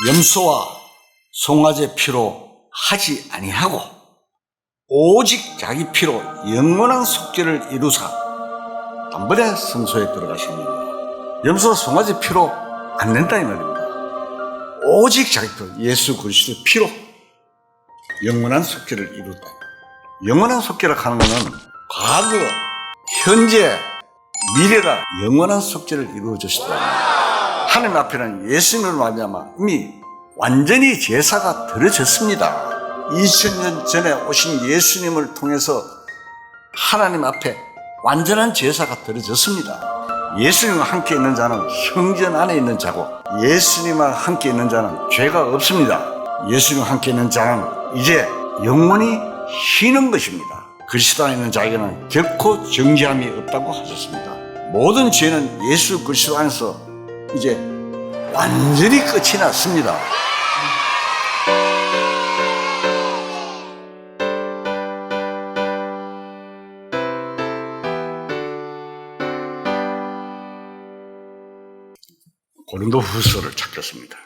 염소와 송아지 피로 하지 아니하고 오직 자기 피로 영원한 속죄를 이루사 단번에 성소에 들어가십니다. 염소 송아지 피로 안 된다 이 말입니다. 오직 자기 피로, 예수 그리스도의 피로 영원한 속죄를 이루다. 영원한 속죄라 하는 것은 과거, 현재, 미래가 영원한 속죄를 이루어졌다. 하나님 앞에는 예수님을 말미암아 이미 완전히 제사가 드려졌습니다. 2000년 전에 오신 예수님을 통해서 하나님 앞에 완전한 제사가 드려졌습니다. 예수님과 함께 있는 자는 성전 안에 있는 자고 예수님과 함께 있는 자는 죄가 없습니다. 예수님과 함께 있는 자는 이제 영원히 쉬는 것입니다. 그리스도 안에 있는 자에게는 결코 정죄함이 없다고 하셨습니다. 모든 죄는 예수 그리스도 안에서 이제 완전히 끝이 났습니다. 고린도후서를 찾겠습니다.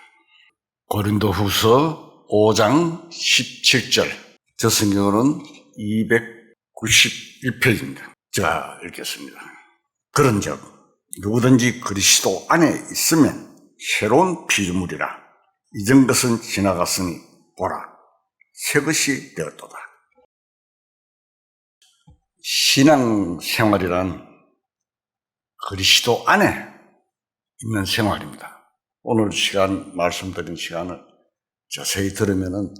고린도후서 5장 17절. 저 성경은 291페이지입니다. 제가 읽겠습니다. 그런즉 누구든지 그리스도 안에 있으면 새로운 피조물이라. 이전 것은 지나갔으니 보라, 새 것이 되었도다. 신앙생활이란 그리스도 안에 있는 생활입니다. 오늘 시간, 말씀드린 시간을 자세히 들으면은,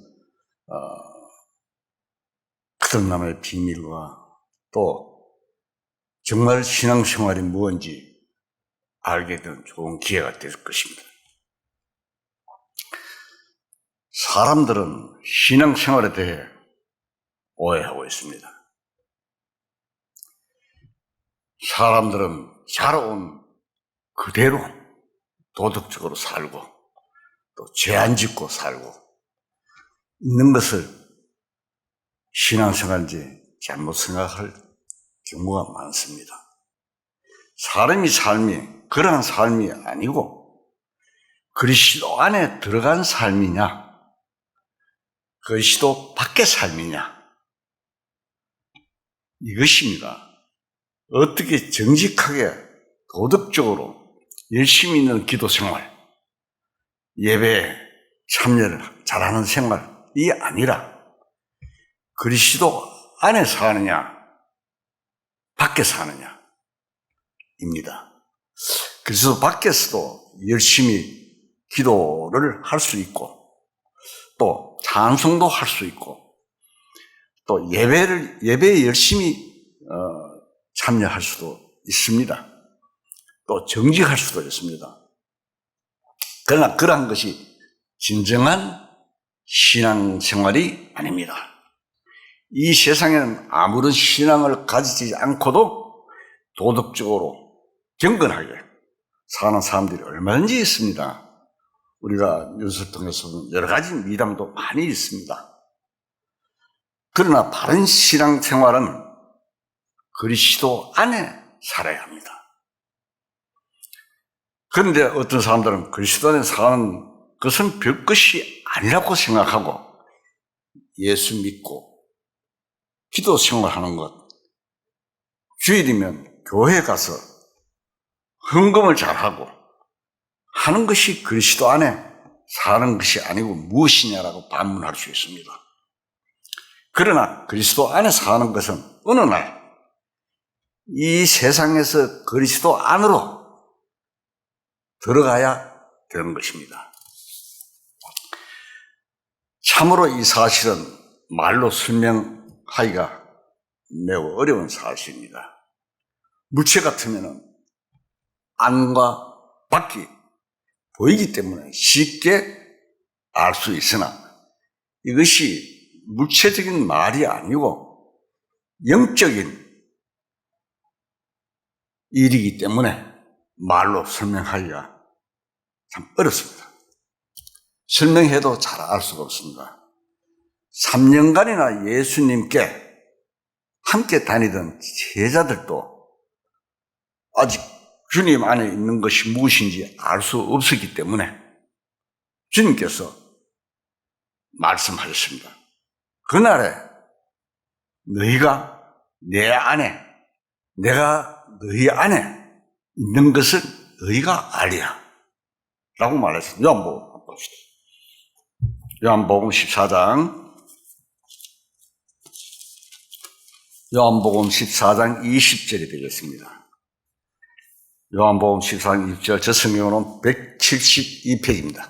거듭남의 비밀과 또 정말 신앙생활이 무엇인지 알게 된 좋은 기회가 될 것입니다. 사람들은 신앙생활에 대해 오해하고 있습니다. 사람들은 자라온 그대로 도덕적으로 살고 또 죄 안 짓고 살고 있는 것을 신앙생활인지 잘못 생각할 경우가 많습니다. 사람의 삶이 그러한 삶이 아니고 그리스도 안에 들어간 삶이냐 그리스도 밖의 삶이냐 이것입니다. 어떻게 정직하게 도덕적으로 열심히 있는 기도 생활, 예배에 참여를 잘하는 생활이 아니라 그리스도 안에 사느냐, 밖에 사느냐입니다. 그리스도 밖에서도 열심히 기도를 할 수 있고 또 찬송도 할 수 있고 또 예배에 열심히 참여할 수도 있습니다. 또 정직할 수도 있습니다. 그러나 그러한 것이 진정한 신앙생활이 아닙니다. 이 세상에는 아무런 신앙을 가지지 않고도 도덕적으로 경건하게 사는 사람들이 얼마든지 있습니다. 우리가 뉴스를 통해서 여러 가지 미담도 많이 있습니다. 그러나 바른 신앙생활은 그리스도 안에 살아야 합니다. 그런데 어떤 사람들은 그리스도 안에 사는 것은 별것이 아니라고 생각하고 예수 믿고 기도 생활하는 것, 주일이면 교회 가서 헌금을 잘하고 하는 것이 그리스도 안에 사는 것이 아니고 무엇이냐라고 반문할 수 있습니다. 그러나 그리스도 안에 사는 것은 어느 날 이 세상에서 그리스도 안으로 들어가야 되는 것입니다. 참으로 이 사실은 말로 설명하기가 매우 어려운 사실입니다. 물체 같으면 안과 밖이 보이기 때문에 쉽게 알 수 있으나 이것이 물체적인 말이 아니고 영적인 일이기 때문에 말로 설명하기가 참 어렵습니다. 설명해도 잘 알 수가 없습니다. 3년간이나 예수님께 함께 다니던 제자들도 아직 주님 안에 있는 것이 무엇인지 알 수 없었기 때문에 주님께서 말씀하셨습니다. 그날에 너희가 내 안에, 내가 너희 안에 있는 것을 너희가 알이야 라고 말했습니다. 요한복음 봅시다. 요한복음 14장 20절이 되겠습니다. 요한복음 14장 20절, 저 성경으로는 172페이지입니다.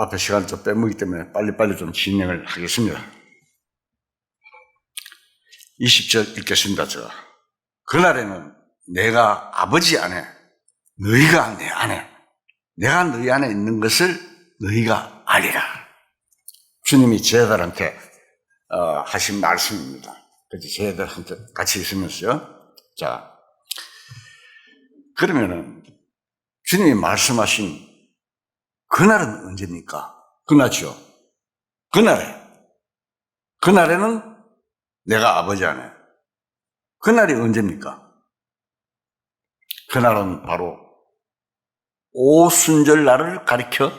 앞에 시간을 좀 빼먹기 때문에 빨리빨리 좀 진행을 하겠습니다. 20절 읽겠습니다. 그날에는 내가 아버지 안에, 너희가 내 안에, 내가 너희 안에 있는 것을 너희가 알리라. 주님이 제자들한테 하신 말씀입니다. 그래서 제자들한테 같이 있으면서요. 자, 그러면은 주님이 말씀하신 그날은 언제입니까? 그날이죠. 그날에는 내가 아버지 안에. 그날이 언제입니까? 그날은 바로 오순절날을 가리켜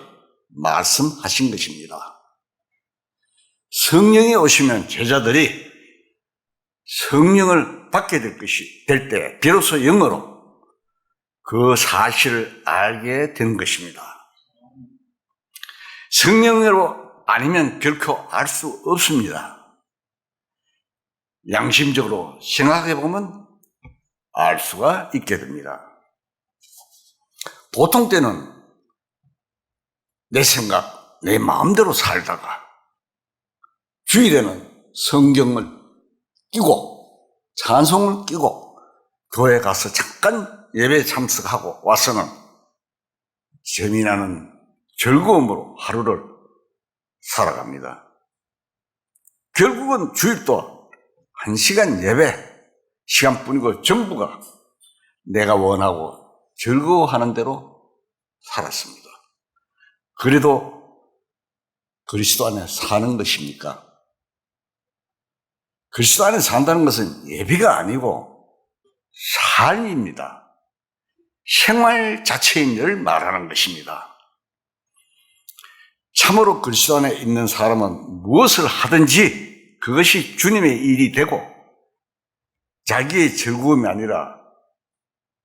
말씀하신 것입니다. 성령이 오시면 제자들이 성령을 받게 될 때 비로소 영어로 그 사실을 알게 된 것입니다. 성령으로 아니면 결코 알 수 없습니다. 양심적으로 생각해 보면 알 수가 있게 됩니다. 보통 때는 내 생각, 내 마음대로 살다가 주일에는 성경을 끼고 찬송을 끼고 교회 가서 잠깐 예배에 참석하고 와서는 재미나는 즐거움으로 하루를 살아갑니다. 결국은 주일도 1시간 예배 시간뿐이고 전부가 내가 원하고 즐거워하는 대로 살았습니다. 그래도 그리스도 안에 사는 것입니까? 그리스도 안에 산다는 것은 예배가 아니고 삶입니다. 생활 자체인 걸 말하는 것입니다. 참으로 그리스도 안에 있는 사람은 무엇을 하든지 그것이 주님의 일이 되고 자기의 즐거움이 아니라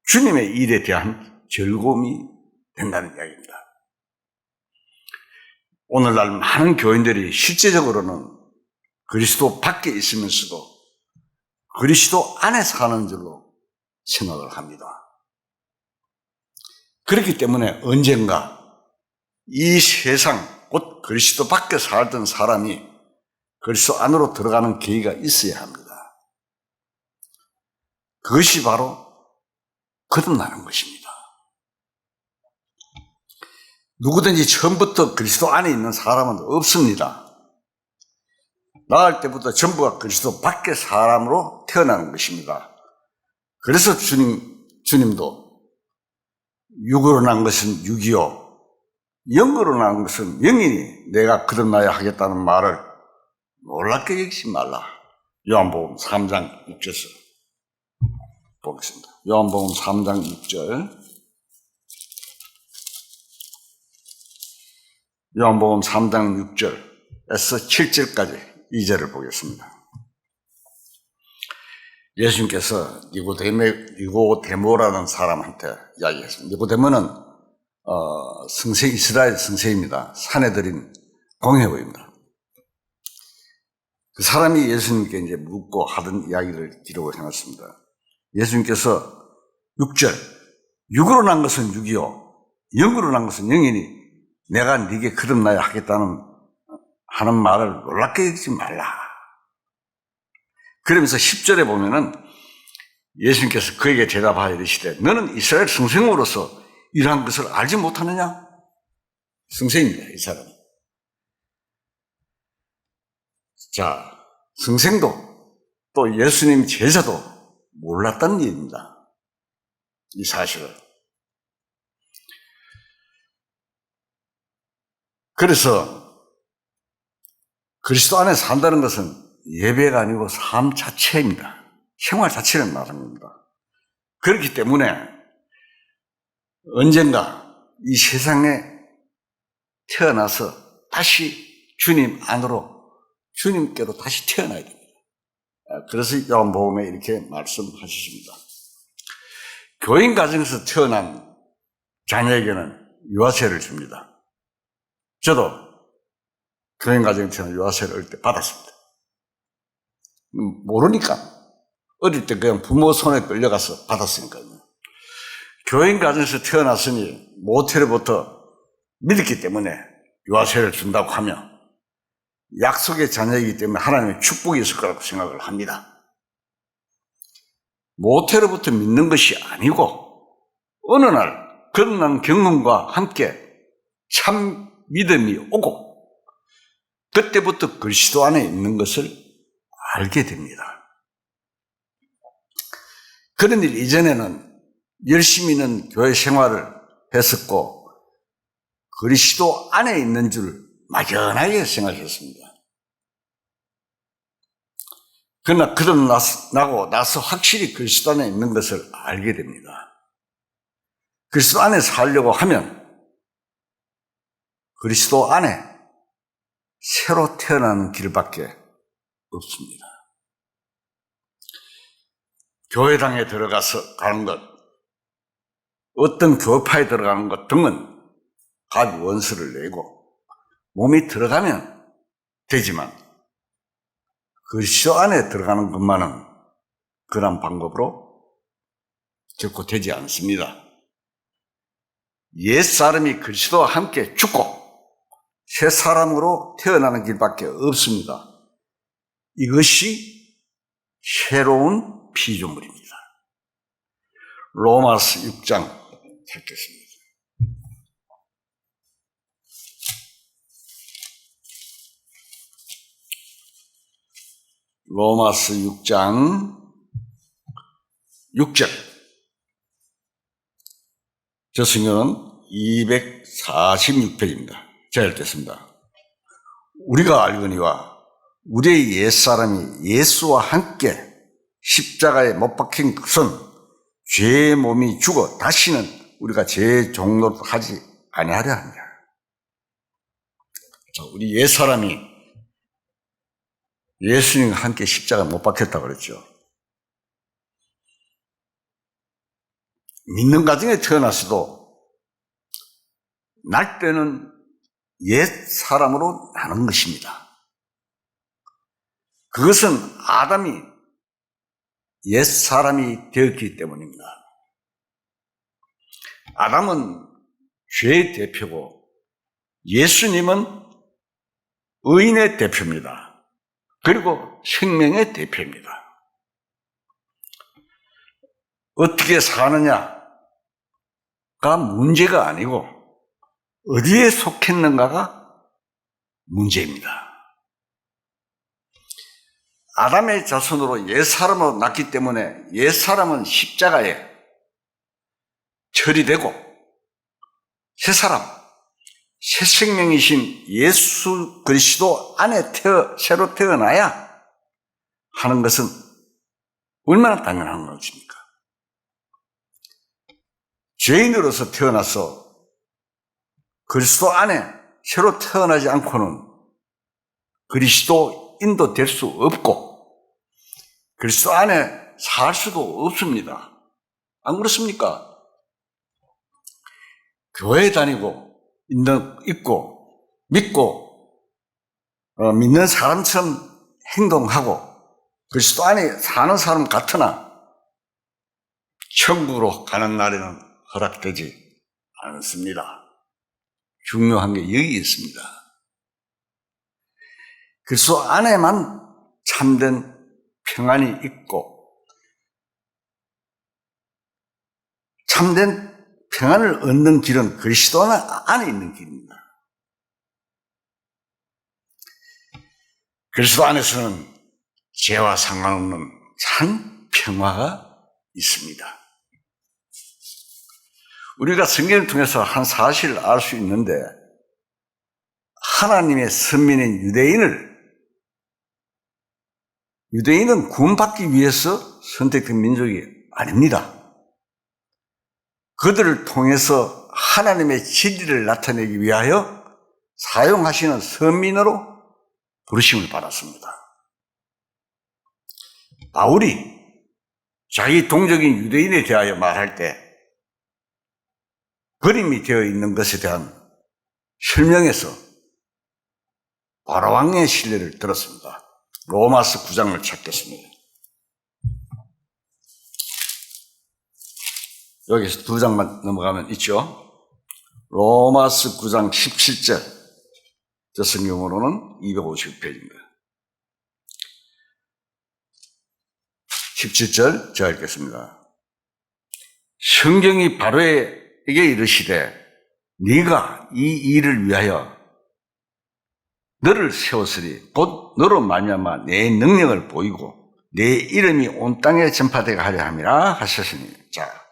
주님의 일에 대한 즐거움이 된다는 이야기입니다. 오늘날 많은 교인들이 실제적으로는 그리스도 밖에 있으면서도 그리스도 안에 사는 줄로 생각을 합니다. 그렇기 때문에 언젠가 이 세상, 곧 그리스도 밖에 살던 사람이 그리스도 안으로 들어가는 계기가 있어야 합니다. 그것이 바로 거듭나는 것입니다. 누구든지 처음부터 그리스도 안에 있는 사람은 없습니다. 나을 때부터 전부가 그리스도 밖의 사람으로 태어나는 것입니다. 그래서 주님도 육으로 난 것은 육이요 영으로 난 것은 영이니 내가 거듭나야 하겠다는 말을 놀랍게 여기지 말라. 요한복음 3장 6절에서 보겠습니다. 요한복음 3장 6절. 요한복음 3장 6절에서 7절까지 2절을 보겠습니다. 예수님께서 니고데모라는 사람한테 이야기했습니다. 니고데모는 이스라엘 승세입니다. 산에 들인 공회보입니다. 그 사람이 예수님께 이제 묻고 하던 이야기를 기록을 해놨습니다. 예수님께서 6절, 육으로 난 것은 육이요, 영으로 난 것은 영이니 내가 네게 거듭나야 하는 말을 놀랍게 여기지 말라. 그러면서 10절에 보면은 예수님께서 그에게 대답하여 이르시되 너는 이스라엘 승생으로서 이러한 것을 알지 못하느냐? 승생입니다, 이 사람은. 자, 승생도 또 예수님 제자도 몰랐다는 일입니다. 이 사실을. 그래서 그리스도 안에 산다는 것은 예배가 아니고 삶 자체입니다. 생활 자체를 말합니다. 그렇기 때문에 언젠가 이 세상에 태어나서 다시 주님 안으로, 주님께로 다시 태어나야 됩니다. 그래서 요한복음에 이렇게 말씀하셨습니다. 교인 가정에서 태어난 자녀에게는 유아세를 줍니다. 저도 교인 가정에 태어난 유아세를 어릴 때 받았습니다. 모르니까 어릴 때 그냥 부모 손에 끌려가서 받았으니까요. 교인 가정에서 태어났으니 모태로부터 믿었기 때문에 유아세를 준다고 하며 약속의 자녀이기 때문에 하나님의 축복이 있을 거라고 생각을 합니다. 모태로부터 믿는 것이 아니고 어느 날 거듭난 경험과 함께 참 믿음이 오고 그때부터 그리스도 안에 있는 것을 알게 됩니다. 그런 일 이전에는 열심히는 교회 생활을 했었고 그리스도 안에 있는 줄 막연하게 생각했습니다. 그러나 거듭나고 나서 확실히 그리스도 안에 있는 것을 알게 됩니다. 그리스도 안에 살려고 하면 그리스도 안에 새로 태어나는 길밖에 없습니다. 교회당에 들어가서 가는 것, 어떤 교파에 들어가는 것 등은 각 원수를 내고 몸이 들어가면 되지만 그리스도 안에 들어가는 것만은 그런 방법으로 결코 되지 않습니다. 옛사람이 그리스도와 함께 죽고 새 사람으로 태어나는 길밖에 없습니다. 이것이 새로운 피조물입니다. 로마서 6장 찾겠습니다. 로마서 6장 6절. 저 성경은 246페이지입니다. 제가 읽겠습니다. 우리가 알거니와 우리의 옛사람이 예수와 함께 십자가에 못 박힌 것은 죄의 몸이 죽어 다시는 우리가 죄의 종로를 하지 아니하려 합니다. 우리 옛사람이 예수님과 함께 십자가에 못 박혔다고 그랬죠. 믿는 가정에 태어났어도 날 때는 옛 사람으로 나는 것입니다. 그것은 아담이 옛 사람이 되었기 때문입니다. 아담은 죄의 대표고 예수님은 의인의 대표입니다. 그리고 생명의 대표입니다. 어떻게 사느냐가 문제가 아니고 어디에 속했는가가 문제입니다. 아담의 자손으로 옛사람으로 났기 때문에 옛사람은 십자가에 처리되고 새사람, 새 생명이신 예수 그리스도 안에 새로 태어나야 하는 것은 얼마나 당연한 것입니까? 죄인으로서 태어나서 그리스도 안에 새로 태어나지 않고는 그리스도인도 될 수 없고 그리스도 안에 살 수도 없습니다. 안 그렇습니까? 교회 다니고 있고 믿고 믿는 사람처럼 행동하고 그리스도 안에 사는 사람 같으나 천국으로 가는 날에는 허락되지 않습니다. 중요한 게 여기 있습니다. 그리스도 안에만 참된 평안이 있고 참된 평안을 얻는 길은 그리스도 안에 있는 길입니다. 그리스도 안에서는 죄와 상관없는 참 평화가 있습니다. 우리가 성경을 통해서 한 사실을 알 수 있는데 하나님의 선민인 유대인은 구원받기 위해서 선택된 민족이 아닙니다. 그들을 통해서 하나님의 진리를 나타내기 위하여 사용하시는 선민으로 부르심을 받았습니다. 바울이 자기 동족인 유대인에 대하여 말할 때 버림이 되어 있는 것에 대한 설명에서 바로왕의 신뢰를 들었습니다. 로마서 9장을 찾겠습니다. 여기서 2장만 넘어가면 있죠. 로마서 9장 17절, 저 성경으로는 250페이지입니다. 17절 제가 읽겠습니다. 성경이 바로에게 이르시되 네가 이 일을 위하여 너를 세웠으니 곧 너로 말미암아 내 능력을 보이고 내 이름이 온 땅에 전파되게 하려 함이라 하셨으니. 자,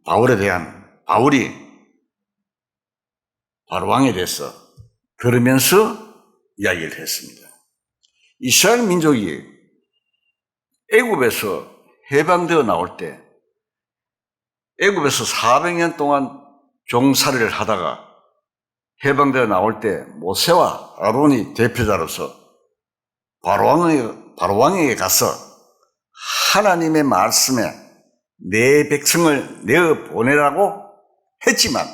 바울이 바로왕에 대해서 들으면서 이야기를 했습니다. 이스라엘 민족이 애굽에서 해방되어 나올 때 애굽에서 400년 동안 종살이를 하다가 해방되어 나올 때 모세와 아론이 대표자로서 바로왕에게 가서 하나님의 말씀에 내 백성을 내어 보내라고 했지만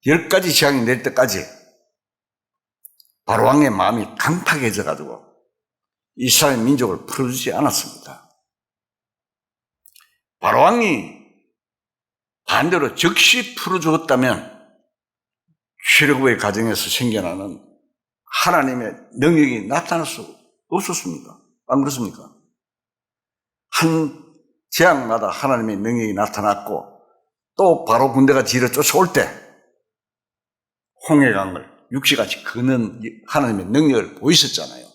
10가지 재앙이 낼 때까지 바로왕의 마음이 강팍해져 가지고 이스라엘 민족을 풀어주지 않았습니다. 바로왕이 반대로 즉시 풀어주었다면 출애굽의 과정에서 생겨나는 하나님의 능력이 나타날 수 없었습니다. 안 그렇습니까? 한 재앙마다 하나님의 능력이 나타났고 또 바로 군대가 뒤로 쫓아올 때 홍해강을 육지같이 걷는 하나님의 능력을 보이셨잖아요.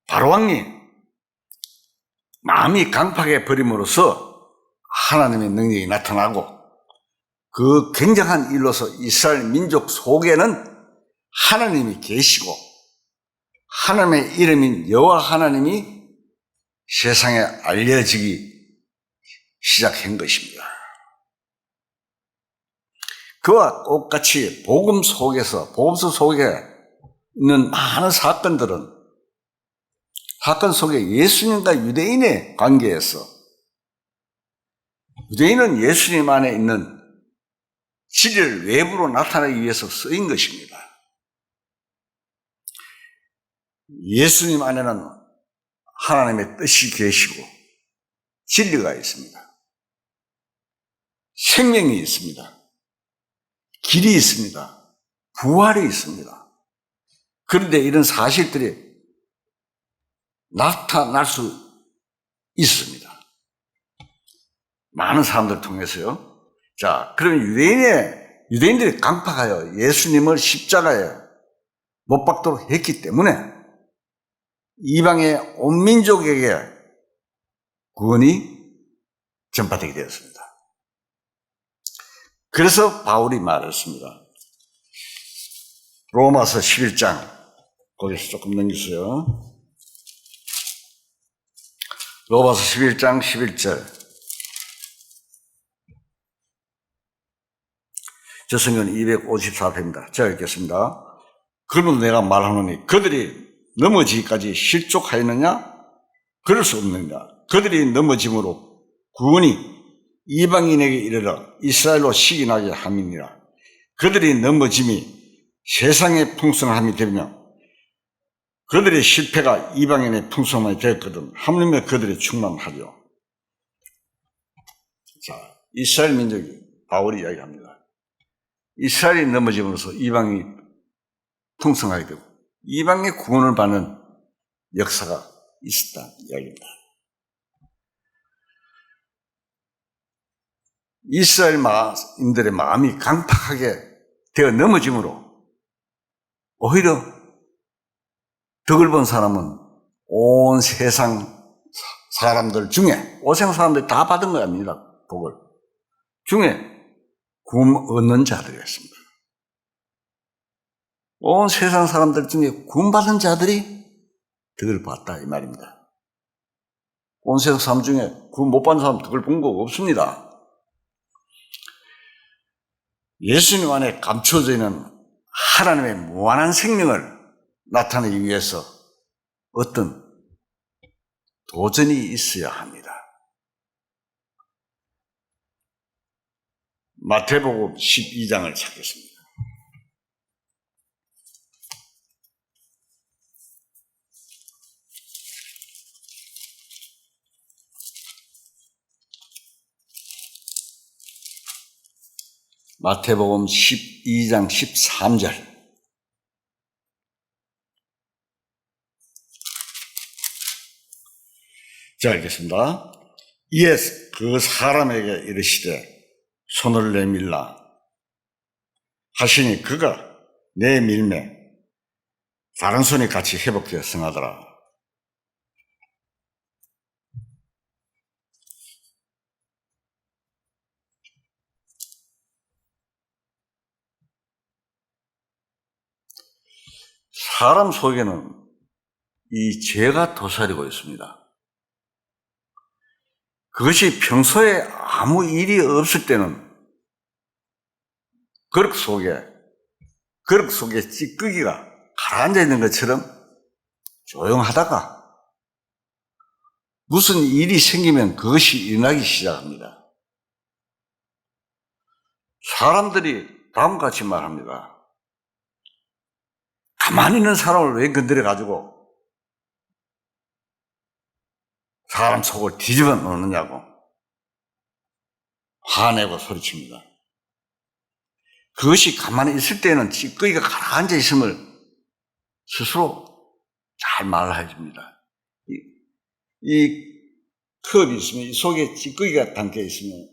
바로왕이 마음이 강팍해 버림으로써 하나님의 능력이 나타나고 그 굉장한 일로서 이스라엘 민족 속에는 하나님이 계시고 하나님의 이름인 여호와 하나님이 세상에 알려지기 시작한 것입니다. 그와 똑같이 복음서 속에 있는 많은 사건 속에 예수님과 유대인의 관계에서 유대인은 예수님 안에 있는 진리를 외부로 나타내기 위해서 쓰인 것입니다. 예수님 안에는 하나님의 뜻이 계시고 진리가 있습니다. 생명이 있습니다. 길이 있습니다. 부활이 있습니다. 그런데 이런 사실들이 나타날 수 있습니다. 많은 사람들을 통해서요. 자, 그러면 유대인들이 강팍하여 예수님을 십자가에 못 박도록 했기 때문에 이방의 온 민족에게 구원이 전파되게 되었습니다. 그래서 바울이 말했습니다. 로마서 11장, 거기서 조금 넘기세요. 로마서 11장 11절. 저 성경은 254페입니다. 제가 읽겠습니다. 그러면 내가 말하노니 그들이 넘어지기까지 실족하였느냐? 그럴 수 없느냐? 그들이 넘어짐으로 구원이 이방인에게 이르러 이스라엘로 시기나게 함이니라. 그들이 넘어짐이 세상의 풍성함이 되며 그들의 실패가 이방인의 풍성함이 되었거든 하물며 그들이 충만하리요. 자, 이스라엘 민족이 바울이 이야기합니다. 이스라엘이 넘어짐으로써 이방이 풍성하게 되고 이방의 구원을 받는 역사가 있었다 이야기입니다. 이스라엘인들의 마음이 강팍하게 되어 넘어짐으로 오히려 덕을 본 사람은 온 세상 사람들 중에 오생 사람들이 다 받은 거 아닙니다. 복을 중에 구원 얻는 자들이었습니다. 온 세상 사람들 중에 구원받은 자들이 덕을 봤다 이 말입니다. 온 세상 사람 중에 그 못 본 사람 그걸 본 거 없습니다. 예수님 안에 감춰져 있는 하나님의 무한한 생명을 나타내기 위해서 어떤 도전이 있어야 합니다. 마태복음 12장을 찾겠습니다. 마태복음 12장 13절. 자, 읽겠습니다. 이에 그 사람에게 이르시되 손을 내밀라 하시니 그가 내밀매 다른 손이 같이 회복되어 성하더라. 사람 속에는 이 죄가 도사리고 있습니다. 그것이 평소에 아무 일이 없을 때는 그릇 속에 찌꺼기가 가라앉아 있는 것처럼 조용하다가 무슨 일이 생기면 그것이 일어나기 시작합니다. 사람들이 다음과 같이 말합니다. 가만히 있는 사람을 왜 건드려가지고 사람 속을 뒤집어 놓느냐고 화내고 소리칩니다. 그것이 가만히 있을 때는 찌꺼기가 가라앉아 있음을 스스로 잘 말해줍니다. 이 컵이 있으면 이 속에 찌꺼기가 담겨 있으면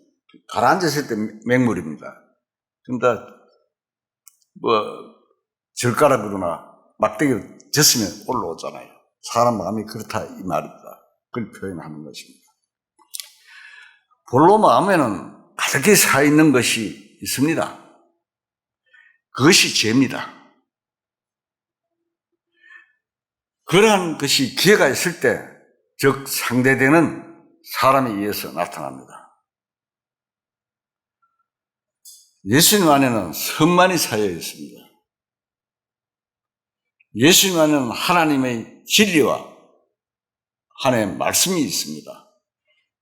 가라앉았을 때 맹물입니다. 그러니까 젓가락으로나 막대기로 젓으면 올라오잖아요. 사람 마음이 그렇다 이 말입니다. 그걸 표현하는 것입니다. 본로 마음에는 가득히 쌓여있는 것이 있습니다. 그것이 죄입니다. 그러한 것이 기회가 있을 때, 즉 상대되는 사람에 의해서 나타납니다. 예수님 안에는 선만이 쌓여 있습니다. 예수님 안에는 하나님의 진리와 하나님의 말씀이 있습니다.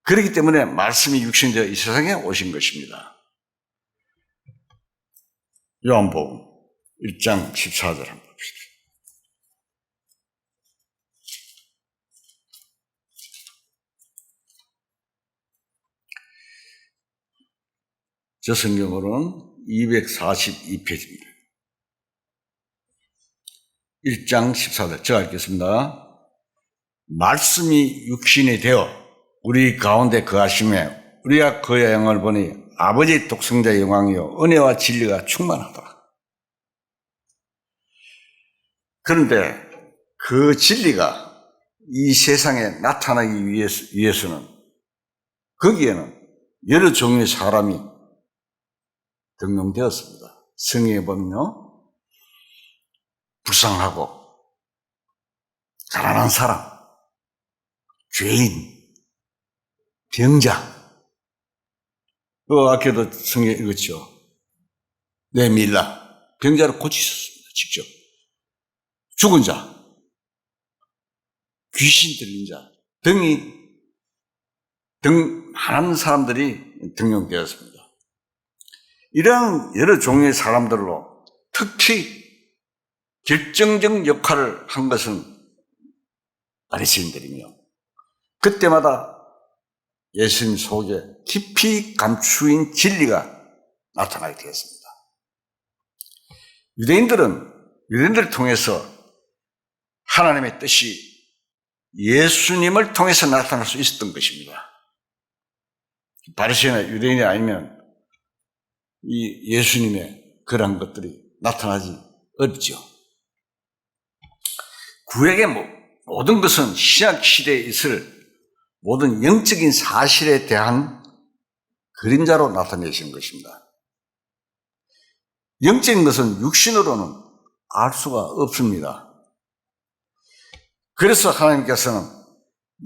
그렇기 때문에 말씀이 육신되어 이 세상에 오신 것입니다. 요한복음 1장 14절 한번 봅시다. 저 성경으로는 242페이지입니다. 1장 14절 제가 읽겠습니다. 말씀이 육신이 되어 우리 가운데 거하심에 우리가 그의 영을 보니 아버지 독생자의 영광이요 은혜와 진리가 충만하더라. 그런데 그 진리가 이 세상에 나타나기 위해서는 거기에는 여러 종류의 사람이 등용되었습니다. 성경에 보면요, 불쌍하고 가난한 사람, 죄인, 병자, 아까도 성경에 읽었죠. 내밀라, 병자를 고치셨습니다. 직접. 죽은 자, 귀신 들린 자 등 많은 사람들이 등용되었습니다. 이러한 여러 종류의 사람들로 특히 결정적 역할을 한 것은 바리새인들이며 그때마다 예수님 속에 깊이 감추인 진리가 나타나게 되었습니다. 유대인들을 통해서 하나님의 뜻이 예수님을 통해서 나타날 수 있었던 것입니다. 바리새인이나 유대인이 아니면 이 예수님의 그러한 것들이 나타나지 어렵죠. 구약의 모든 것은 신약 시대에 있을 모든 영적인 사실에 대한 그림자로 나타내신 것입니다. 영적인 것은 육신으로는 알 수가 없습니다. 그래서 하나님께서는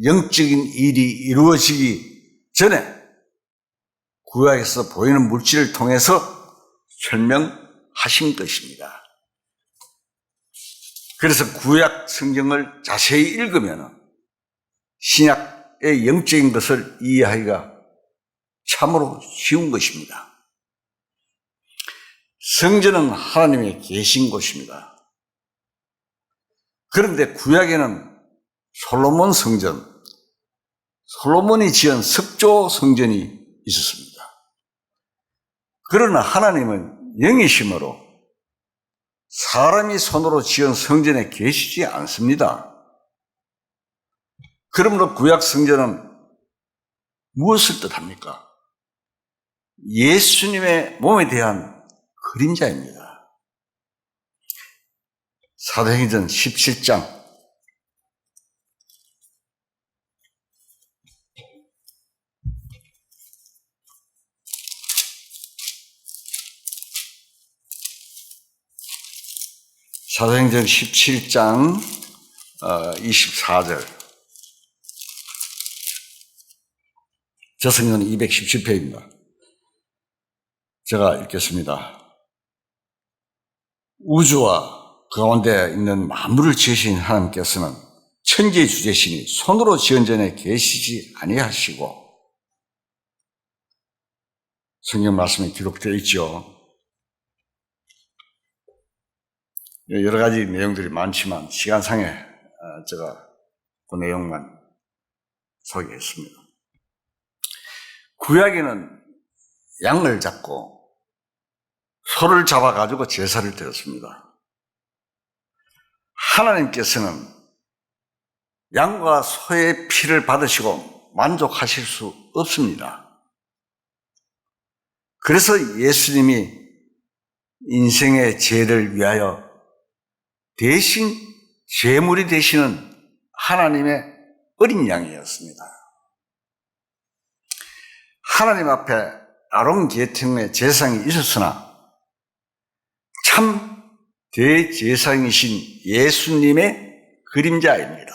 영적인 일이 이루어지기 전에 구약에서 보이는 물질을 통해서 설명하신 것입니다. 그래서 구약 성경을 자세히 읽으면 신약의 영적인 것을 이해하기가 참으로 쉬운 것입니다. 성전은 하나님의 계신 곳입니다. 그런데 구약에는 솔로몬 성전, 솔로몬이 지은 석조 성전이 있었습니다. 그러나 하나님은 영이심으로 사람이 손으로 지은 성전에 계시지 않습니다. 그러므로 구약 성전은 무엇을 뜻합니까? 예수님의 몸에 대한 그림자입니다. 사도행전 17장 사도행전 17장 24절. 저성경은 217페이지입니다. 제가 읽겠습니다. 우주와 그 가운데 있는 만물을 지으신 하나님께서는 천지의 주제시니 손으로 지은 전에 계시지 아니하시고, 성경 말씀에 기록되어 있죠. 여러 가지 내용들이 많지만 시간상에 제가 그 내용만 소개했습니다. 구약에는 양을 잡고 소를 잡아가지고 제사를 드렸습니다. 하나님께서는 양과 소의 피를 받으시고 만족하실 수 없습니다. 그래서 예수님이 인생의 죄를 위하여 대신 제물이 되시는 하나님의 어린 양이었습니다. 하나님 앞에 아론 계통의 제사장이 있었으나 참 대제사장이신 예수님의 그림자입니다.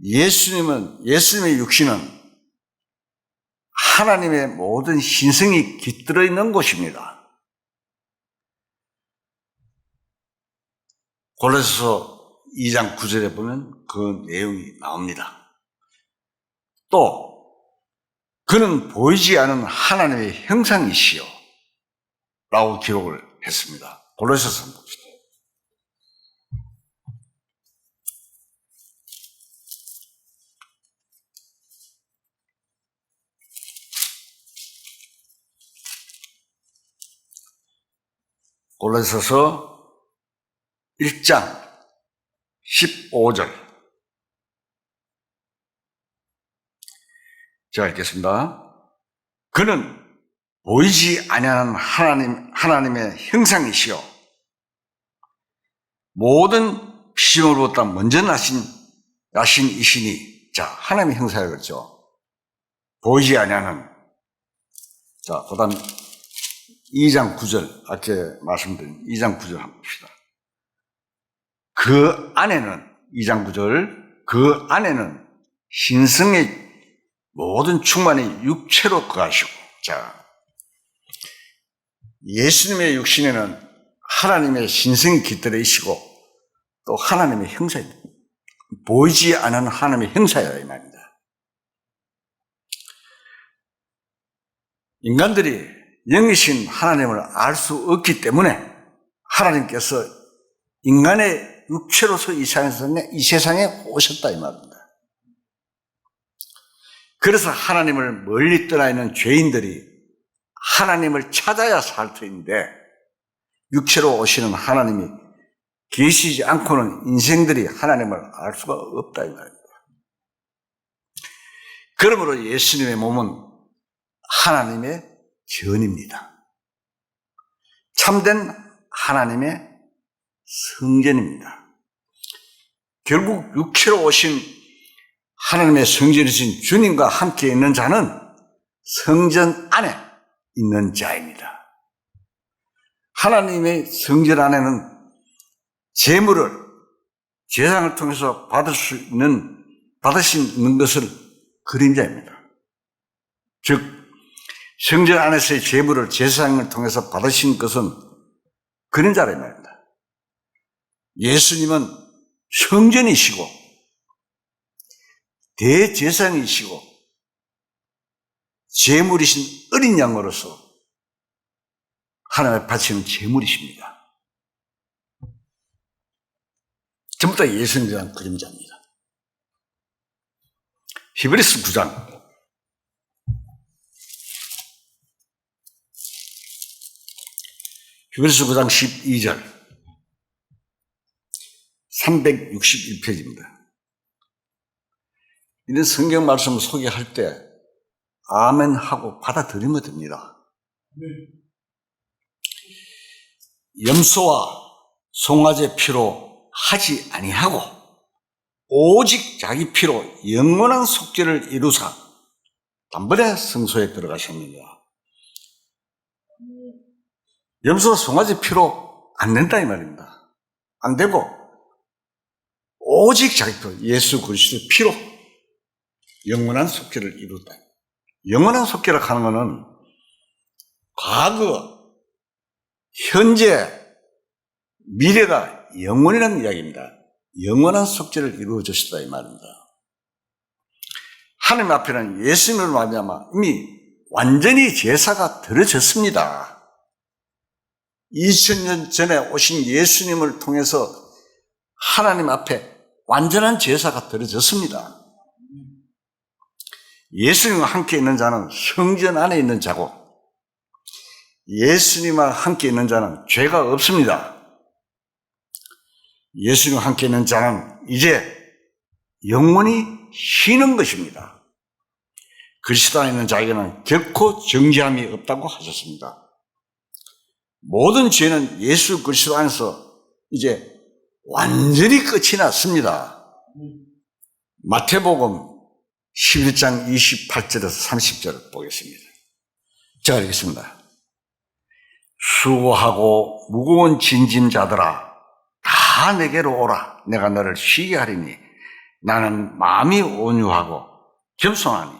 예수님의 육신은 하나님의 모든 신성이 깃들어 있는 곳입니다. 골로새서 2장 9절에 보면 그 내용이 나옵니다. 또 그는 보이지 않은 하나님의 형상이시요 라고 기록을 했습니다. 골로새서 한번 봅시다. 골로새서 1장 15절. 제가 읽겠습니다. 그는 보이지 아니하는 하나님의 형상이시요 모든 피조물보다 먼저 나신 이시니. 자, 하나님의 형상이라고 그랬죠. 보이지 아니하는. 자, 그 다음 2장 9절, 아까 말씀드린 2장 9절 한번 봅시다. 그 안에는, 2장 9절, 그 안에는 신성의 모든 충만이 육체로 거하시고. 자, 예수님의 육신에는 하나님의 신성이 깃들어 있시고 또 하나님의 형상입니다. 보이지 않는 하나님의 형상이라 이 말입니다. 인간들이 영이신 하나님을 알 수 없기 때문에 하나님께서 인간의 육체로서 이 세상에 오셨다 이 말입니다. 그래서 하나님을 멀리 떠나 있는 죄인들이 하나님을 찾아야 살 터인데 육체로 오시는 하나님이 계시지 않고는 인생들이 하나님을 알 수가 없다 이 말입니다. 그러므로 예수님의 몸은 하나님의 전입니다. 참된 하나님의 성전입니다. 결국 육체로 오신 하나님의 성전이신 주님과 함께 있는 자는 성전 안에 있는 자입니다. 하나님의 성전 안에는 제물을 제사장을 통해서 받을 수 있는 것을 그림자입니다. 즉 성전 안에서의 제물을 제사장을 통해서 받으신 것은 그림자라 말입니다. 예수님은 성전이시고 대제사장이시고 제물이신 어린 양으로서 하나님에 바치는 제물이십니다. 전부 다 예수님에 대한 그림자입니다. 히브리서 9장 히브리서 9장 12절 361페이지입니다. 이런 성경 말씀을 소개할 때 아멘 하고 받아들이면 됩니다. 염소와 송아지 피로 하지 아니하고 오직 자기 피로 영원한 속죄를 이루사 단번에 성소에 들어가십니다. 염소와 송아지 피로 안 된다 이 말입니다. 안 되고 오직 자기 피로 예수 그리스도의 피로 영원한 속죄를 이루다. 영원한 속죄를 하는 것은 과거, 현재, 미래가 영원이라는 이야기입니다. 영원한 속죄를 이루어 주시다 이 말입니다. 하나님 앞에는 예수님을 말미암아 이미 완전히 제사가 드려졌습니다. 2000년 전에 오신 예수님을 통해서 하나님 앞에 완전한 제사가 드려졌습니다. 예수님과 함께 있는 자는 성전 안에 있는 자고 예수님과 함께 있는 자는 죄가 없습니다. 예수님과 함께 있는 자는 이제 영원히 쉬는 것입니다. 그리스도 안에 있는 자에게는 결코 정죄함이 없다고 하셨습니다. 모든 죄는 예수 그리스도 안에서 이제 완전히 끝이 났습니다. 마태복음 11장 28절에서 30절을 보겠습니다. 자, 읽겠습니다. 수고하고 무거운 짐진자들아 다 내게로 오라. 내가 너를 쉬게 하리니 나는 마음이 온유하고 겸손하니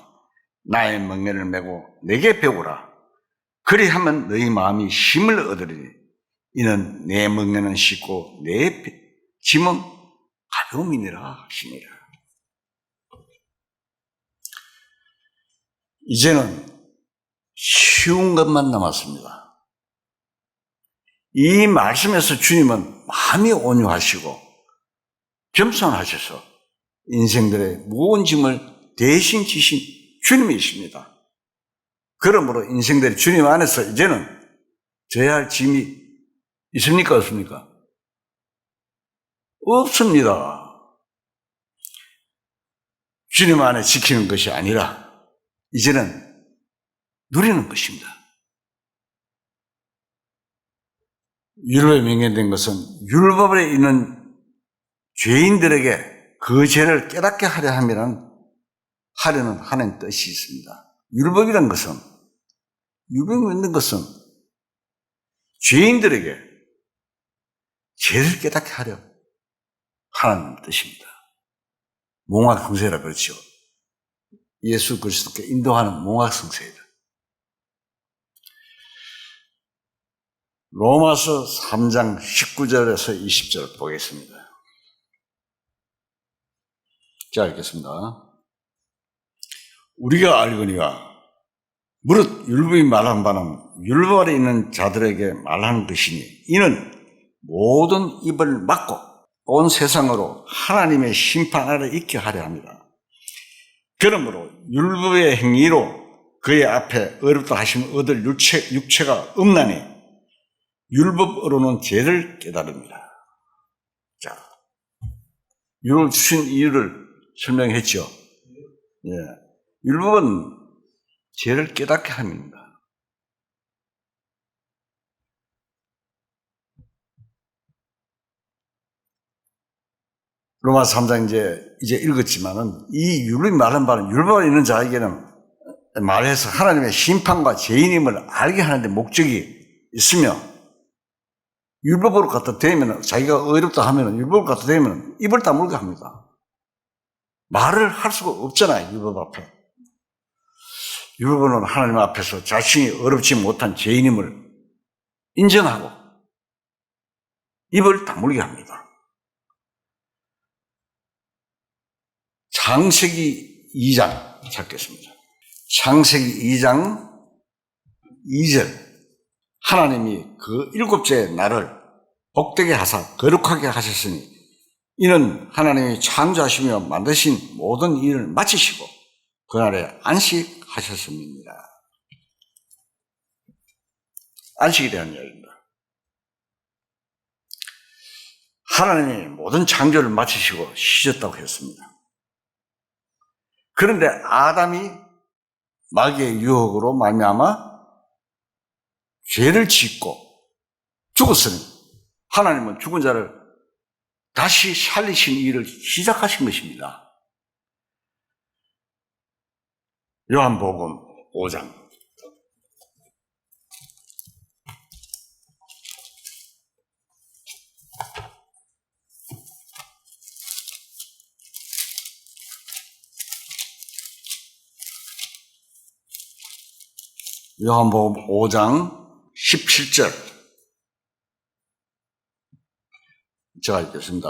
나의 멍에를 메고 내게 배우라. 그리하면 너희 마음이 힘을 얻으리니 이는 내 멍에는 쉽고 내 짐은 가벼움이니라 하시니라. 이제는 쉬운 것만 남았습니다. 이 말씀에서 주님은 마음이 온유하시고 겸손하셔서 인생들의 무거운 짐을 대신 지신 주님이십니다. 그러므로 인생들의 주님 안에서 이제는 져야 할 짐이 있습니까? 없습니까? 없습니다. 주님 안에 지키는 것이 아니라 이제는 누리는 것입니다. 율법에 명령된 것은 율법에 있는 죄인들에게 그 죄를 깨닫게 하려는 하나님 뜻이 있습니다. 율법이라는 것은, 율법이 있는 것은 죄인들에게 죄를 깨닫게 하려 하는 뜻입니다. 몽학성세라 그렇죠. 예수 그리스도께 인도하는 몽학성세이다. 로마서 3장 19절에서 20절 보겠습니다. 자, 읽겠습니다. 우리가 알거니와 무릇 율법이 말한 바는 율법 아래 있는 자들에게 말하는 것이니 이는 모든 입을 막고 온 세상으로 하나님의 심판 아래 있게 하려 합니다. 그러므로 율법의 행위로 그의 앞에 어렵다 하시면 얻을 육체가 없나니 율법으로는 죄를 깨달습니다. 자, 율법 주신 이유를 설명했죠. 예. 율법은 죄를 깨닫게 합니다. 로마서 3장 이제 읽었지만은 이 율법이 말한 바는 율법에 있는 자에게는 말해서 하나님의 심판과 죄인임을 알게 하는데 목적이 있으며 율법으로 갖다 대면, 자기가 어렵다 하면 율법을 갖다 대면 입을 다물게 합니다. 말을 할 수가 없잖아요, 율법 앞에. 율법은 하나님 앞에서 자신이 어렵지 못한 죄인임을 인정하고 입을 다물게 합니다. 창세기 2장 찾겠습니다. 창세기 2장 2절. 하나님이 그 일곱째 날을 복되게 하사 거룩하게 하셨으니 이는 하나님이 창조하시며 만드신 모든 일을 마치시고 그날에 안식하셨습니다. 안식에 대한 이야기입니다. 하나님이 모든 창조를 마치시고 쉬셨다고 했습니다. 그런데 아담이 마귀의 유혹으로 말미암아 죄를 짓고 죽었으니 하나님은 죽은 자를 다시 살리신 일을 시작하신 것입니다. 요한복음 5장. 요한복음 5장 17절. 제가 읽겠습니다.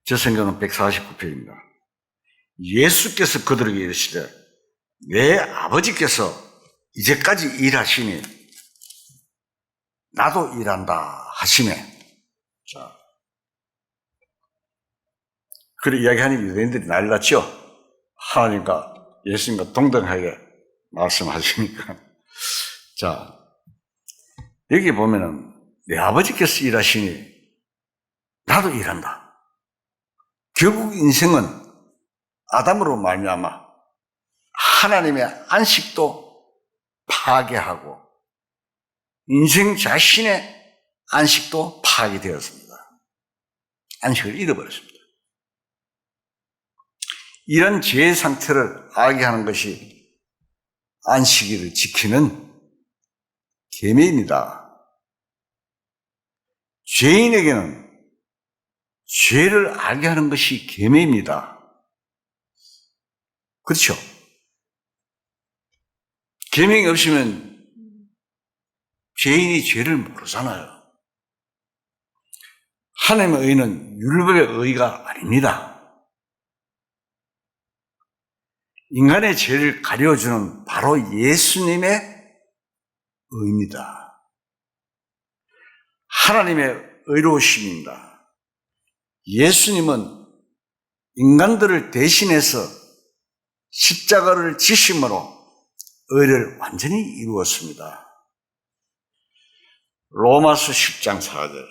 제 성경은 149페이지입니다. 예수께서 그들에게 이르시되 내 아버지께서 이제까지 일하시니 나도 일한다 하시네. 자, 그래 이야기하니 유대인들이 난리 났죠. 하나님과 예수님과 동등하게 말씀하시니까. 자, 여기 보면은 내 아버지께서 일하시니 나도 일한다. 결국 인생은 아담으로 말미암아 하나님의 안식도 파괴하고 인생 자신의 안식도 파괴되었습니다. 안식을 잃어버렸습니다. 이런 죄의 상태를 알게 하는 것이 안식일을 지키는 계명입니다. 죄인에게는 죄를 알게 하는 것이 계명입니다. 그렇죠? 계명이 없으면 죄인이 죄를 모르잖아요. 하나님의 의는 율법의 의가 아닙니다. 인간의 죄를 가려주는 바로 예수님의 의입니다. 하나님의 의로우심입니다. 예수님은 인간들을 대신해서 십자가를 지심으로 의를 완전히 이루었습니다. 로마서 10장 4절.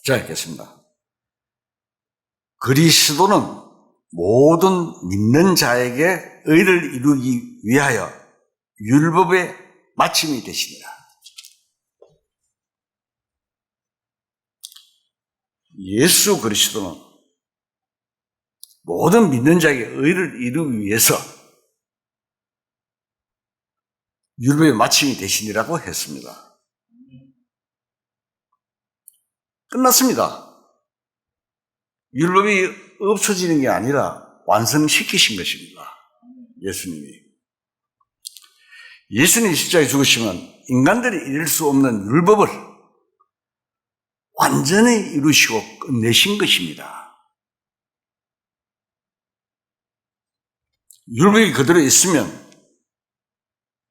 자, 읽겠습니다. 그리스도는 모든 믿는 자에게 의를 이루기 위하여 율법의 마침이 되시니라. 예수 그리스도는 모든 믿는 자에게 의를 이루기 위해서 율법의 마침이 되시니라고 했습니다. 끝났습니다. 율법이 없어지는 게 아니라 완성시키신 것입니다. 예수님이. 예수님이 십자가에 죽으시면 인간들이 이룰 수 없는 율법을 완전히 이루시고 끝내신 것입니다. 율법이 그대로 있으면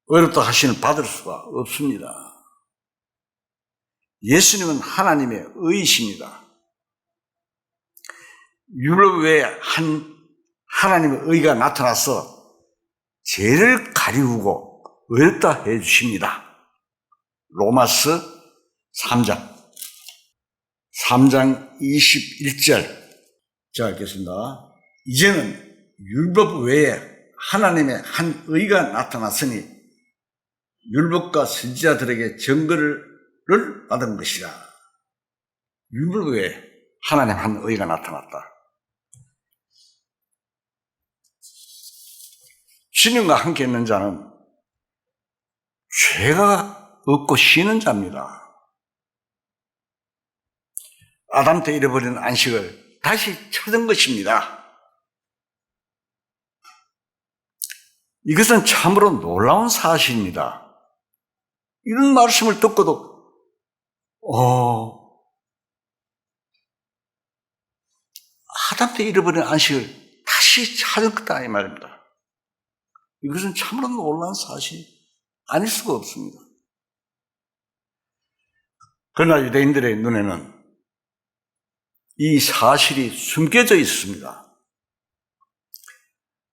어렵다 하시는 받을 수가 없습니다. 예수님은 하나님의 의이십니다. 율법 외에 하나님의 의가 나타나서 죄를 가리우고 어렵다 해 주십니다. 로마서 3장 21절. 자, 읽겠습니다. 이제는 율법 외에 하나님의 한 의가 나타났으니 율법과 선지자들에게 증거를 받은 것이라. 율법 외에 하나님 한 의가 나타났다. 주님과 함께 있는 자는 죄가 얻고 쉬는 자입니다. 아담 때 잃어버린 안식을 다시 찾은 것입니다. 이것은 참으로 놀라운 사실입니다. 이런 말씀을 듣고도 아담 때 잃어버린 안식을 다시 찾았다 이 말입니다. 이것은 참으로 놀라운 사실이 아닐 수가 없습니다. 그러나 유대인들의 눈에는 이 사실이 숨겨져 있습니다.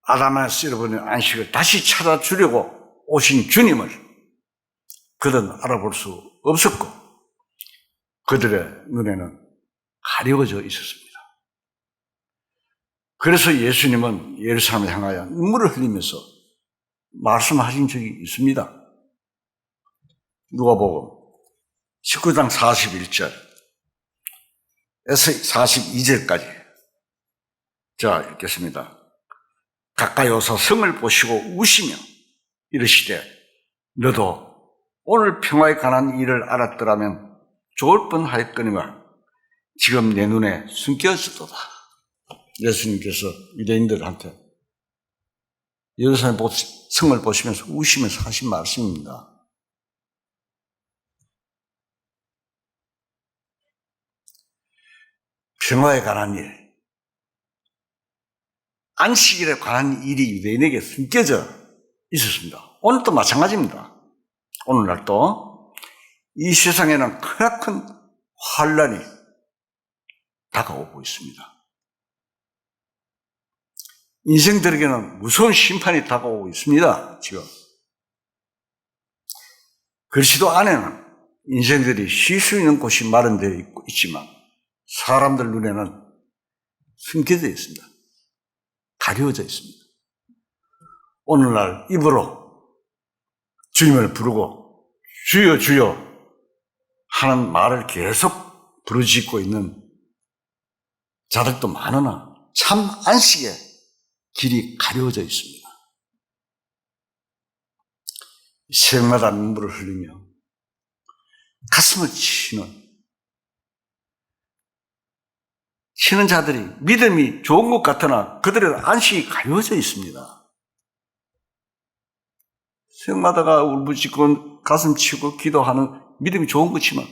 아담에서 잃어버린 안식을 다시 찾아주려고 오신 주님을 그들은 알아볼 수 없었고 그들의 눈에는 가려져 있었습니다. 그래서 예수님은 예루살렘을 향하여 눈물을 흘리면서 말씀하신 적이 있습니다. 누가복음 19장 41절에서 42절까지 자 읽겠습니다. 가까이 오사 성을 보시고 우시며 이르시되 너도 오늘 평화에 관한 일을 알았더라면 좋을 뻔하였거니와 지금 내 눈에 숨겨졌도다. 예수님께서 유대인들한테 예루살렘 성을 보시면서 우시면서 하신 말씀입니다. 평화에 관한 일, 안식일에 관한 일이 유대인에게 숨겨져 있었습니다. 오늘도 마찬가지입니다. 오늘날도 이 세상에는 크나큰 환란이 다가오고 있습니다. 인생들에게는 무서운 심판이 다가오고 있습니다. 지금 그리스도 안에는 인생들이 쉴 수 있는 곳이 마련되어 있지만 사람들 눈에는 숨겨져 있습니다. 가려져 있습니다. 오늘날 입으로 주님을 부르고 주여 주여 하는 말을 계속 부르짖고 있는 자들도 많으나 참 안식에 길이 가려져 있습니다. 새벽마다 눈물을 흘리며 가슴을 치는 자들이 믿음이 좋은 것 같으나 그들의 안식이 가려져 있습니다. 새벽마다가 울부짖고 가슴 치고 기도하는 믿음이 좋은 것이지만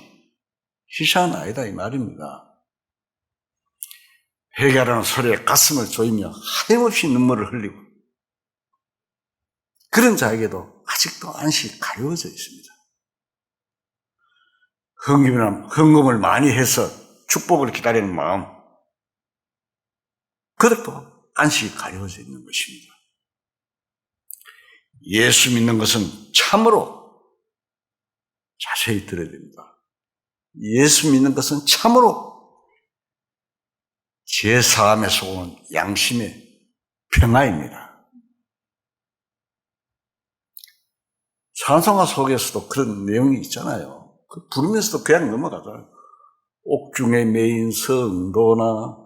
희망은 아니다 이 말입니다. 회개하는 소리에 가슴을 조이며 하염없이 눈물을 흘리고 그런 자에게도 아직도 안식이 가려져 있습니다. 헌금을 많이 해서 축복을 기다리는 마음, 그것도 안식이 가려져 있는 것입니다. 예수 믿는 것은 참으로 자세히 들어야 됩니다. 예수 믿는 것은 참으로 제사함에서 오는 양심의 평화입니다. 찬송가 속에서도 그런 내용이 있잖아요. 부르면서도 그냥 넘어가잖아요. 옥중에 매인 성도나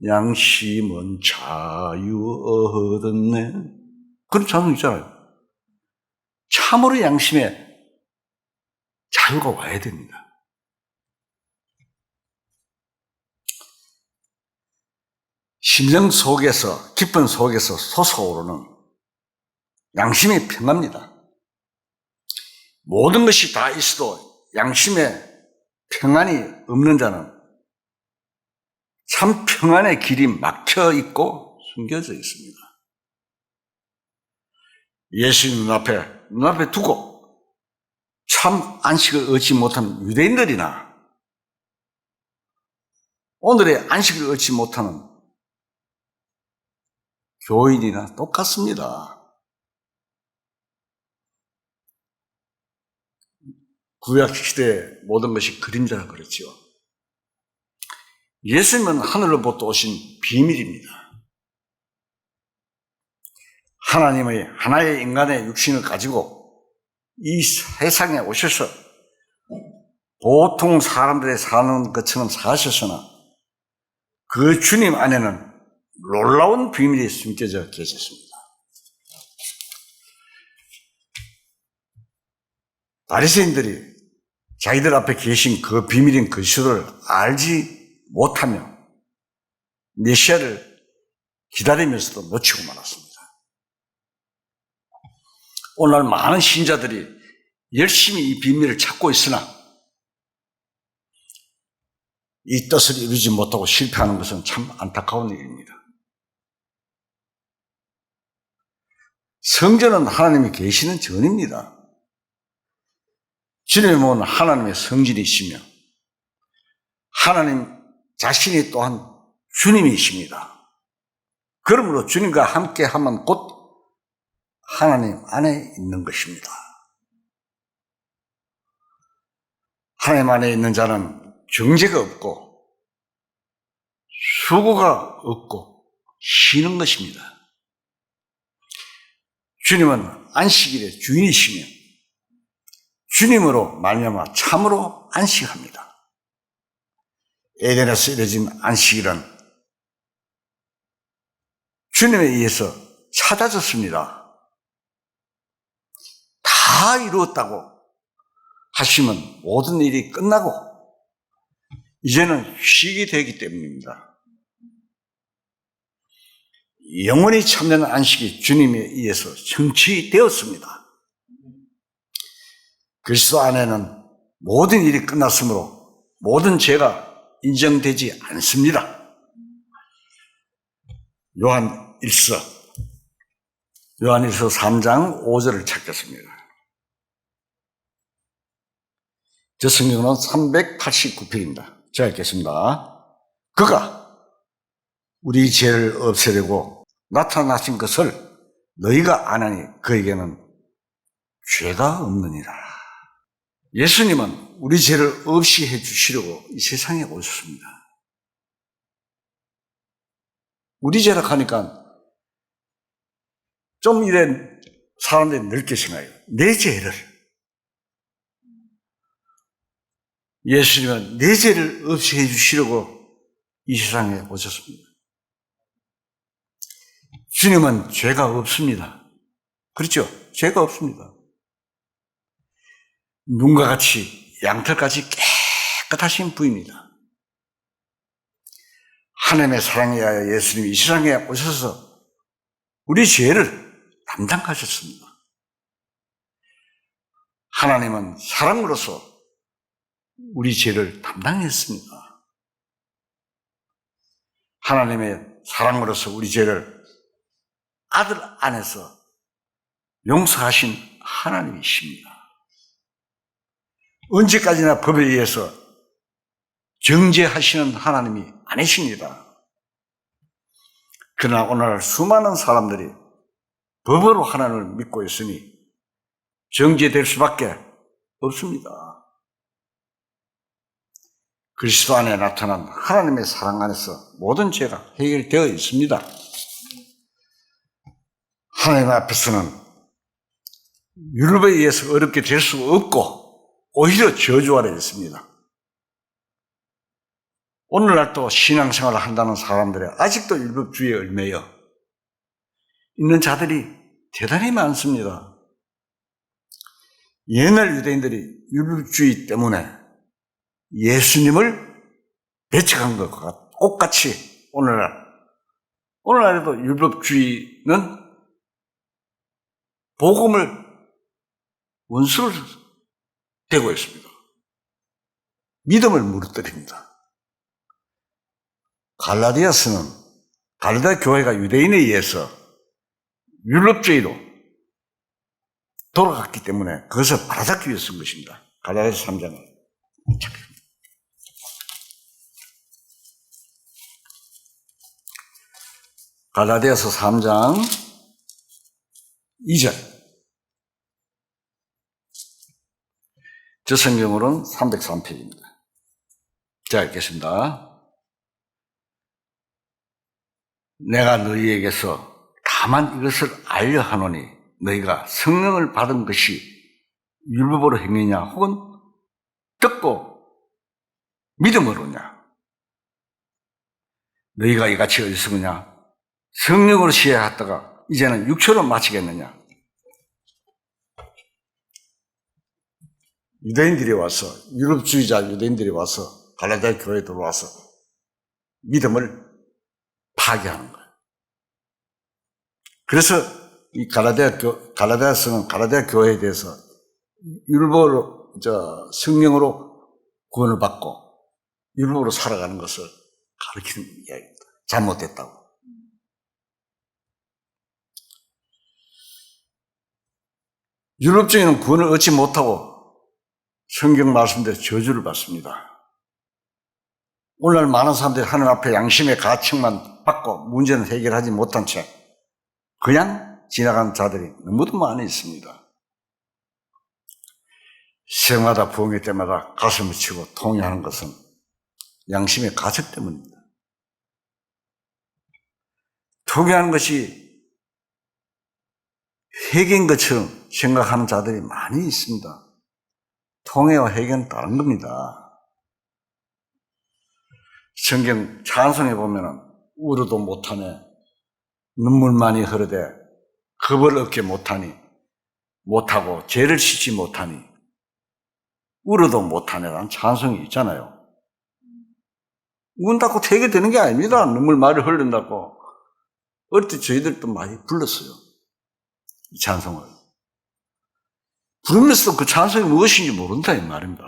양심은 자유 얻었네. 그런 찬송 있잖아요. 참으로 양심에 자유가 와야 됩니다. 심령 속에서, 깊은 속에서 솟아오르는 양심의 평화입니다. 모든 것이 다 있어도 양심의 평안이 없는 자는 참 평안의 길이 막혀 있고 숨겨져 있습니다. 예수님 눈앞에 두고 참 안식을 얻지 못한 유대인들이나 오늘의 안식을 얻지 못하는 교인이나 똑같습니다. 구약 시대의 모든 것이 그림자라 그랬죠. 예수님은 하늘로부터 오신 비밀입니다. 하나님의 하나의 인간의 육신을 가지고 이 세상에 오셔서 보통 사람들의 사는 것처럼 사셨으나 그 주님 안에는 놀라운 비밀이 숨겨져 계셨습니다. 바리새인들이 자기들 앞에 계신 그 비밀인 그리스도를 알지 못하며 메시아를 기다리면서도 놓치고 말았습니다. 오늘 많은 신자들이 열심히 이 비밀을 찾고 있으나 이 뜻을 이루지 못하고 실패하는 것은 참 안타까운 일입니다. 성전은 하나님이 계시는 전입니다. 주님의 몸은 하나님의 성전이시며 하나님 자신이 또한 주님이십니다. 그러므로 주님과 함께하면 곧 하나님 안에 있는 것입니다. 하나님 안에 있는 자는 정죄가 없고 수고가 없고 쉬는 것입니다. 주님은 안식일의 주인이시며 주님으로 말미암아 참으로 안식합니다. 에덴에서 이뤄진 안식일은 주님에 의해서 찾아졌습니다. 다 이루었다고 하시면 모든 일이 끝나고 이제는 쉬게 되기 때문입니다. 영원히 참된 안식이 주님에 의해서 성취되었습니다. 그리스도 안에는 모든 일이 끝났으므로 모든 죄가 인정되지 않습니다. 요한일서 3장 5절을 찾겠습니다. 저 성경은 389페이지입니다. 제가 읽겠습니다. 그가 우리 죄를 없애려고 나타나신 것을 너희가 아나니 그에게는 죄가 없느니라. 예수님은 우리 죄를 없이 해주시려고 이 세상에 오셨습니다. 우리 죄라 하니까 좀 이런 사람들이 넓게 생각해요. 내 죄를. 예수님은 내 죄를 없이 해주시려고 이 세상에 오셨습니다. 주님은 죄가 없습니다. 그렇죠? 죄가 없습니다. 눈과 같이 양털같이 깨끗하신 분입니다. 하나님의 사랑에 의하여 예수님이 이 세상에 오셔서 우리 죄를 담당하셨습니다. 하나님은 사랑으로서 우리 죄를 담당했습니다. 하나님의 사랑으로서 우리 죄를 아들 안에서 용서하신 하나님이십니다. 언제까지나 법에 의해서 정죄하시는 하나님이 아니십니다. 그러나 오늘 수많은 사람들이 법으로 하나님을 믿고 있으니 정죄될 수밖에 없습니다. 그리스도 안에 나타난 하나님의 사랑 안에서 모든 죄가 해결되어 있습니다. 하나님 앞에서는 율법에 의해서 어렵게 될 수 없고 오히려 저주 아래 있습니다. 오늘날도 신앙생활을 한다는 사람들이 아직도 율법주의에 얽매여 있는 자들이 대단히 많습니다. 옛날 유대인들이 율법주의 때문에 예수님을 배척한 것과 똑같이 오늘날에도 율법주의는 복음을 원수를 되고 있습니다. 믿음을 무너뜨립니다. 갈라디아 교회가 유대인에 의해서 율법주의로 돌아갔기 때문에 그것을 바로잡기 위해서 쓴 것입니다. 갈라디아서 3장을 찾겠습니다. 갈라디아서 3장 2절. 저 성경으로는 303페이지입니다. 자, 읽겠습니다. 내가 너희에게서 다만 이것을 알려 하노니 너희가 성령을 받은 것이 율법으로 행위냐 혹은 듣고 믿음으로냐. 너희가 이같이 어리석으냐. 성령으로 시행하다가 이제는 육체로 마치겠느냐. 유대인들이 와서, 유럽주의자 유대인들이 와서 갈라디아 교회에 들어와서 믿음을 파괴하는 거예요. 그래서 이 갈라디아서는 갈라디아 교회에 대해서 율법으로, 성령으로 구원을 받고 율법으로 살아가는 것을 가르치는 이야기입니다. 잘못됐다고. 율법주의는 구원을 얻지 못하고 성경 말씀대로 저주를 받습니다. 오늘날 많은 사람들이 하나님 앞에 양심의 가책만 받고 문제는 해결하지 못한 채 그냥 지나가는 자들이 너무도 많이 있습니다. 생마다 부흥회 때마다 가슴을 치고 통회하는 것은 양심의 가책 때문입니다. 통회하는 것이 회개인 것처럼 생각하는 자들이 많이 있습니다. 통회와 회개는 다른 겁니다. 성경 찬송에 보면은 울어도 못하네, 눈물만이 흐르되 겁을 얻게 못하고 죄를 씻지 못하니 울어도 못하네라는 찬송이 있잖아요. 운다고 되게 되는 게 아닙니다. 눈물 많이 흘린다고. 어릴 때 저희들도 많이 불렀어요, 이 찬송을. 부르면서도 그 찬송이 무엇인지 모른다 이 말입니다.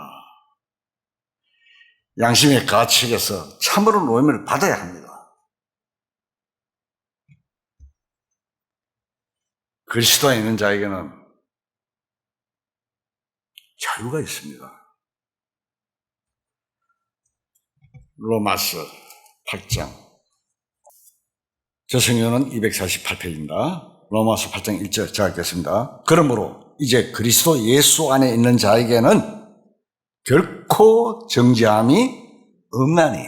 양심의 가책에서 참으로 노임을 받아야 합니다. 그리스도에 있는 자에게는 자유가 있습니다. 로마서 8장. 저 성경은 248페이지입니다. 로마서 8장 1절 제가 읽겠습니다. 그러므로 이제 그리스도 예수 안에 있는 자에게는 결코 정죄함이 없나니.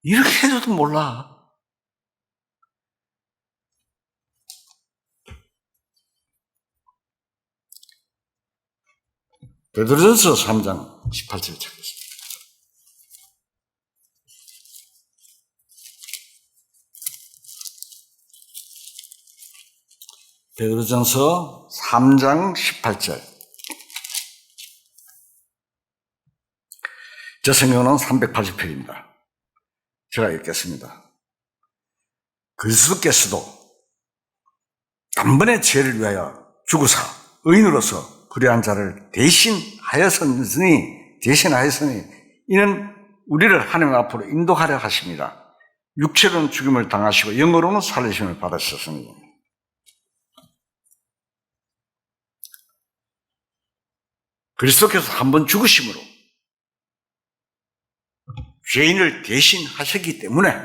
이렇게 해줘도 몰라. 베드로전서 3장 18절 찾겠습니다. 베드로전서 3장 18절. 저 성경은 380페이지입니다. 제가 읽겠습니다. 그리스도께서도 단번에 죄를 위하여 죽으사 의인으로서 불의한 자를 대신하였으니 이는 우리를 하나님 앞으로 인도하려 하십니다. 육체로는 죽임을 당하시고 영으로는 살리심을 받으셨으니. 그리스도께서 한번 죽으심으로 죄인을 대신하셨기 때문에,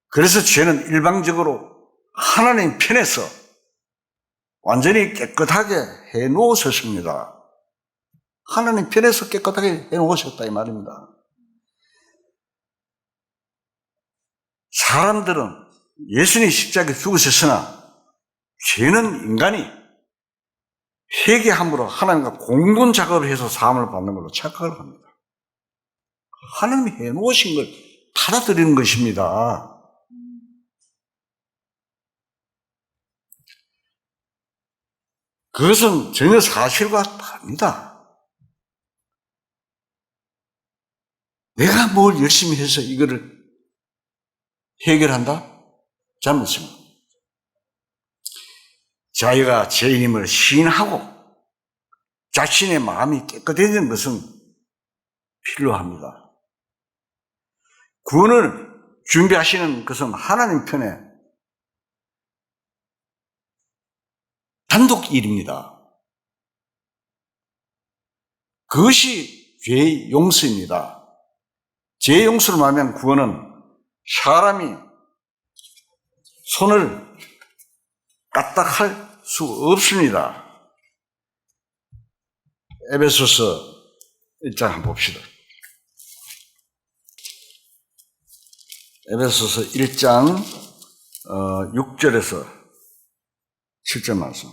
그래서 죄는 일방적으로 하나님 편에서 완전히 깨끗하게 해놓으셨습니다. 하나님 편에서 깨끗하게 해놓으셨다 이 말입니다. 사람들은 예수님 십자가에 죽으셨으나 죄는 인간이 회개함으로 하나님과 공동 작업을 해서 사함을 받는 걸로 착각을 합니다. 하나님이 해놓으신 걸 받아들이는 것입니다. 그것은 전혀 사실과 다릅니다. 내가 뭘 열심히 해서 이거를 해결한다? 잘못입니다. 자기가 죄인임을 시인하고 자신의 마음이 깨끗해지는 것은 필요합니다. 구원을 준비하시는 것은 하나님 편에 단독 일입니다. 그것이 죄의 용서입니다. 죄의 용서를 말하면 구원은 사람이 손을 까딱할 수 없습니다. 에베소서 1장 한번 봅시다. 에베소서 1장 6절에서 7절 말씀.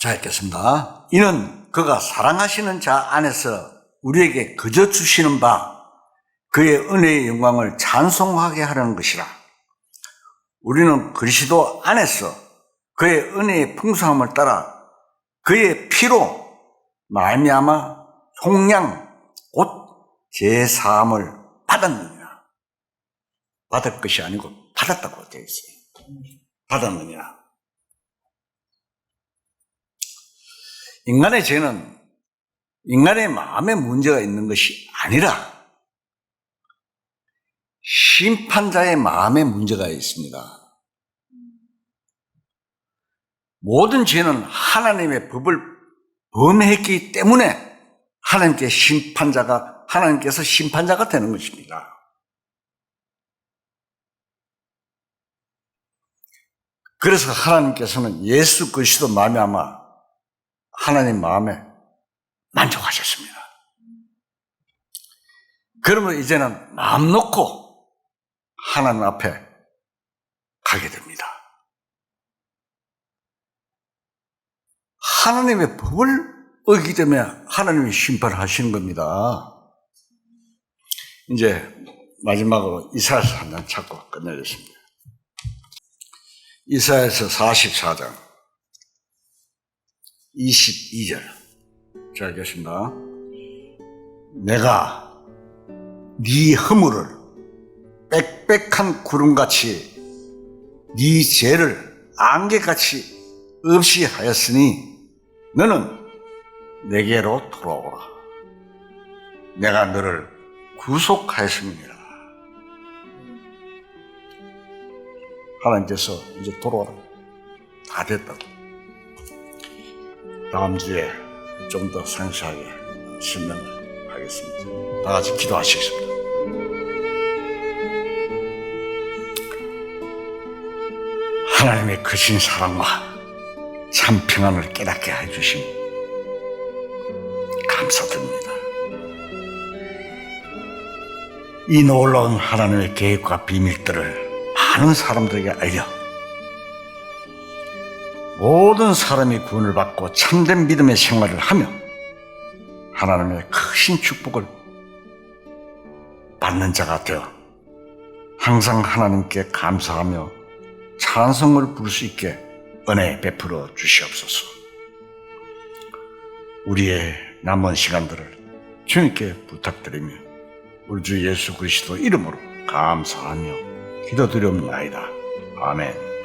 자, 읽겠습니다. 이는 그가 사랑하시는 자 안에서 우리에게 거저 주시는 바 그의 은혜의 영광을 찬송하게 하려는 것이라. 우리는 그리스도 안에서 그의 은혜의 풍성함을 따라 그의 피로 말미암아 속량 곧 제사함을 받았느니라. 받을 것이 아니고 받았다고 되어 있어요. 받았느니라. 인간의 죄는 인간의 마음에 문제가 있는 것이 아니라 심판자의 마음에 문제가 있습니다. 모든 죄는 하나님의 법을 범했기 때문에 하나님께서 심판자가 되는 것입니다. 그래서 하나님께서는 예수 그리스도 말미암아 하나님 마음에 만족하셨습니다. 그러면 이제는 마음 놓고 하나님 앞에 가게 됩니다. 하나님의 법을 어기기 때문에 하나님이 심판을 하시는 겁니다. 이제 마지막으로 이사야서 한 장 찾고 끝내겠습니다. 이사야서 44장 22절 자 계십니다. 내가 네 허물을 빽빽한 구름같이 네 죄를 안개같이 없이 하였으니 너는 내게로 돌아오라. 내가 너를 구속하였음이니라. 하나님께서 이제 돌아오라. 다 됐다고. 다음 주에 좀 더 상세하게 설명을 하겠습니다. 다 같이 기도하시겠습니다. 하나님의 크신 사랑과 참 평안을 깨닫게 해주심 감사드립니다. 이 놀라운 하나님의 계획과 비밀들을 많은 사람들에게 알려 모든 사람이 구원을 받고 참된 믿음의 생활을 하며 하나님의 크신 축복을 받는 자가 되어 항상 하나님께 감사하며 찬송을 부를 수 있게 은혜 베풀어 주시옵소서. 우리의 남은 시간들을 주님께 부탁드리며 우리 주 예수 그리스도 이름으로 감사하며 기도드리옵나이다. 아멘.